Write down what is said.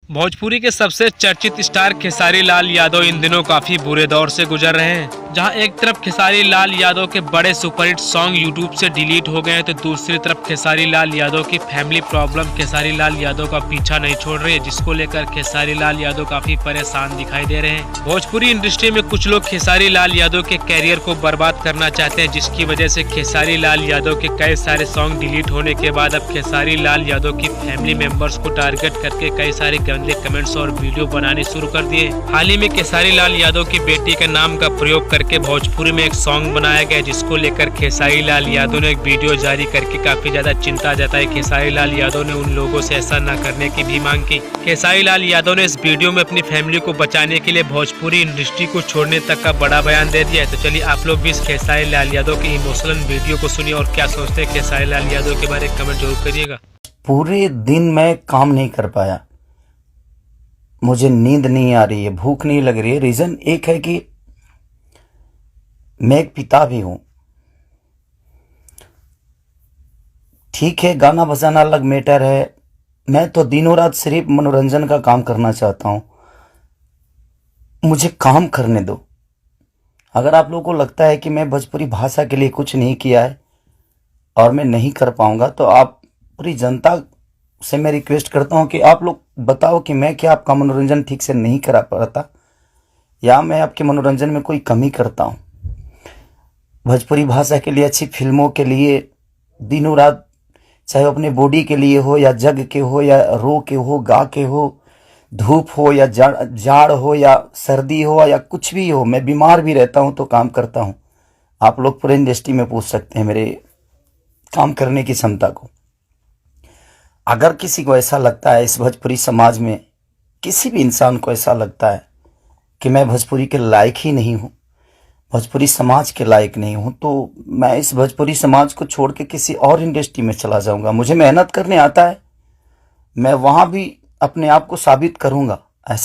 भोजपुरी के सबसे चर्चित स्टार खेसारी लाल यादव इन दिनों काफी बुरे दौर से गुजर रहे हैं। जहां एक तरफ खेसारी लाल यादव के बड़े सुपरहिट सॉन्ग यूट्यूब से डिलीट हो गए हैं, तो दूसरी तरफ खेसारी लाल यादव की फैमिली प्रॉब्लम खेसारी लाल यादव का पीछा नहीं छोड़ रही है, जिसको लेकर खेसारी लाल यादव काफी परेशान दिखाई दे रहे हैं। भोजपुरी इंडस्ट्री में कुछ लोग खेसारी लाल यादव के कैरियर को बर्बाद करना चाहते हैं, जिसकी वजह से खेसारी लाल यादव के कई सारे सॉन्ग डिलीट होने के बाद अब खेसारी लाल यादव की फैमिली मेंबर्स को टारगेट करके कई सारे गंदे कमेंट्स और वीडियो बनाने शुरू कर दिए। हाल ही में खेसारी लाल यादव की बेटी के नाम का प्रयोग करके भोजपुरी में एक सॉन्ग बनाया गया, जिसको लेकर खेसारी लाल यादव ने एक वीडियो जारी करके काफी ज्यादा चिंता जताई। खेसारी लाल यादव ने उन लोगों से ऐसा न करने की भी मांग की। खेसारी लाल यादव ने इस वीडियो में अपनी फैमिली को बचाने के लिए भोजपुरी इंडस्ट्री को छोड़ने तक का बड़ा बयान दे दिया है। तो चलिए आप लोग भी इस खेसारी लाल यादव की इमोशनल वीडियो को सुनिए और क्या सोचते हैं खेसारी लाल यादव के बारे में कमेंट जरूर करिएगा। पूरे दिन मैं काम नहीं कर पाया, मुझे नींद नहीं आ रही है, भूख नहीं लग रही है। रीजन एक है कि मैं एक पिता भी हूं। ठीक है, गाना बजाना अलग मैटर है, मैं तो दिनों रात सिर्फ मनोरंजन का काम करना चाहता हूं। मुझे काम करने दो। अगर आप लोगों को लगता है कि मैं भोजपुरी भाषा के लिए कुछ नहीं किया है और मैं नहीं कर पाऊंगा, तो आप पूरी जनता से मैं रिक्वेस्ट करता हूं कि आप लोग बताओ कि मैं क्या आपका मनोरंजन ठीक से नहीं करा पाता या मैं आपके मनोरंजन में कोई कमी करता हूं। भोजपुरी भाषा के लिए, अच्छी फिल्मों के लिए दिनों रात, चाहे अपने बॉडी के लिए हो या जग के हो या रो के हो, गा के हो, धूप हो या जाड़ हो या सर्दी हो या कुछ भी हो, मैं बीमार भी रहता हूं तो काम करता हूं। आप लोग पूरे इंडस्ट्री में पूछ सकते हैं मेरे काम करने की क्षमता को। अगर किसी को ऐसा लगता है, इस भोजपुरी समाज में किसी भी इंसान को ऐसा लगता है कि मैं भोजपुरी के लायक ही नहीं हूँ, भोजपुरी समाज के लायक नहीं हूँ, तो मैं इस भोजपुरी समाज को छोड़ के किसी और इंडस्ट्री में चला जाऊंगा। मुझे मेहनत करने आता है, मैं वहाँ भी अपने आप को साबित करूंगा।